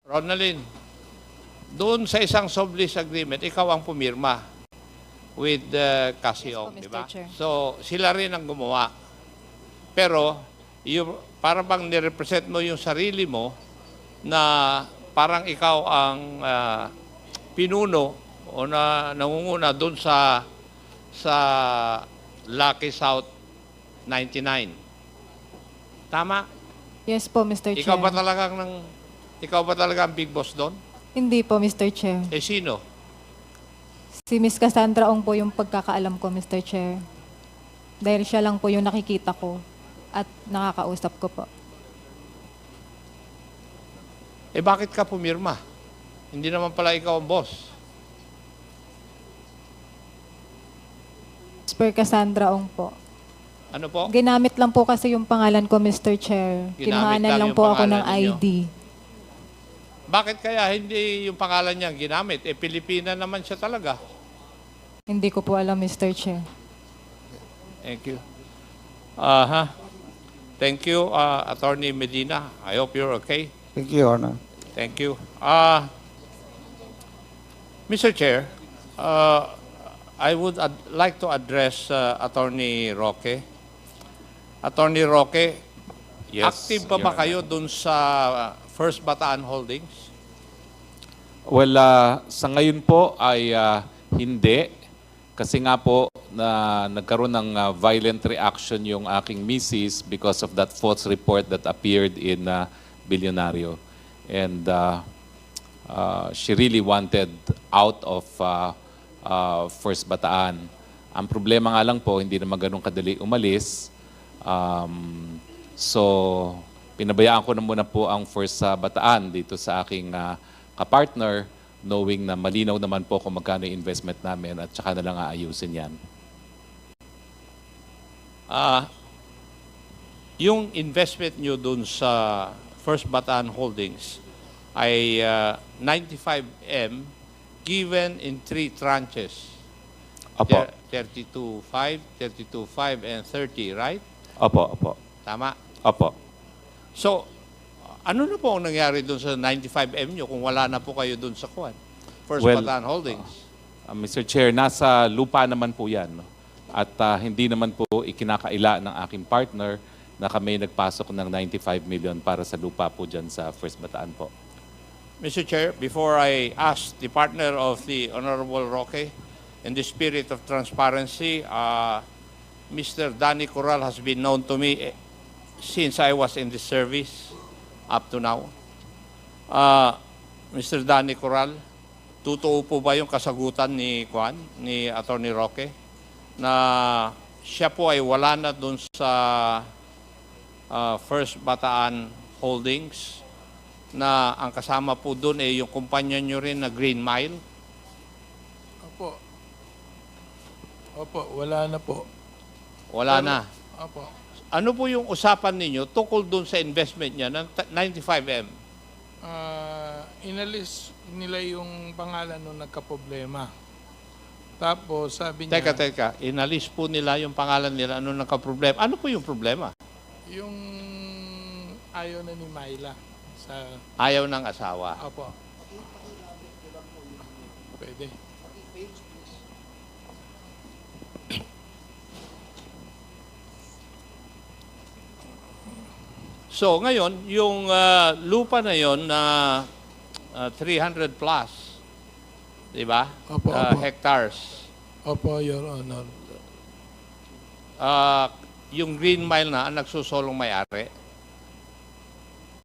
Ronaldin, doon sa isang sublease agreement, ikaw ang pumirma with Casiong, Yes po, di ba? Mr. Chair. So, sila rin ang gumawa. Pero, para bang nirepresent mo yung sarili mo na parang ikaw ang pinuno o nangunguna doon sa Lucky South 99. Tama? Yes po, Mr. Chair. Ikaw ba talaga ang big boss doon? Hindi po, Mr. Chair. Eh sino? Si Miss Cassandra Ong po yung pagkakaalam ko, Mr. Chair. Dahil siya lang po yung nakikita ko at nakakausap ko po. Eh bakit ka pumirma? Hindi naman pala ikaw ang boss. Per Cassandra Ong po. Ano po? Ginamit lang po kasi yung pangalan ko, Mr. Chair. Ginamit Kinuhanan lang lang yung po ako pangalan ng ninyo. ID. Bakit kaya hindi yung pangalan niya ginamit? Eh Pilipina naman siya talaga. Hindi ko po alam, Mr. Chair. Thank you. Thank you, Attorney Medina. I hope you're okay. Thank you, Your Honor. Thank you. Mr. Chair, I would like to address Attorney Roque. Attorney Roque, Yes, active pa ba Your kayo dun sa First Bataan Holdings? Well, sa ngayon po ay hindi. Kasi nga po na nagkaroon ng violent reaction yung aking misis because of that false report that appeared in Billionario. And she really wanted out of First Bataan. Ang problema nga lang po, hindi naman ganun kadali umalis. So, pinabayaan ko na muna po ang First Bataan dito sa aking kapartner, knowing na malinaw naman po kung magkano yung investment namin at saka na lang aayusin yan. Yung investment nyo dun sa First Bataan Holdings ay 95M given in 3 tranches. Opo. 32.5, 32.5, and 30, right? Opo, opo. Tama? Opo. So, ano na po ang nangyari dun sa 95M nyo kung wala na po kayo dun sa First Well, Bataan Holdings? Mr. Chair, nasa lupa naman po yan. No? At hindi naman po ikinakaila ng aking partner na kami nagpasok ng 95 million para sa lupa po dyan sa First Bataan po. Mr. Chair, before I ask the partner of the Honorable Roque, in the spirit of transparency, Mr. Danny Corral has been known to me since I was in the service up to now. Mr. Danny Corral, totoo po ba yung kasagutan ni Attorney Roque na siya po ay wala na dun sa First Bataan Holdings na ang kasama po dun ay yung kumpanya nyo rin na Green Mile? Opo. Opo, wala na po. Wala na. Opo. Ano po yung usapan ninyo tungkol dun sa investment niya ng 95M? Inalis nila yung pangalan nung nagka-problema. Tapos sabi niya, Teka. Inalis po nila yung pangalan nila ano nagka-problema. Ano po yung problema? yung ayaw na ni Myla sa... Ayaw ng asawa. Opo. Pwede. So ngayon, yung lupa na yon na 300 plus, di ba? Opo, opo. Hectares. Opo, Your Honor. Yung Green Mile na ang nagsusolong may-ari.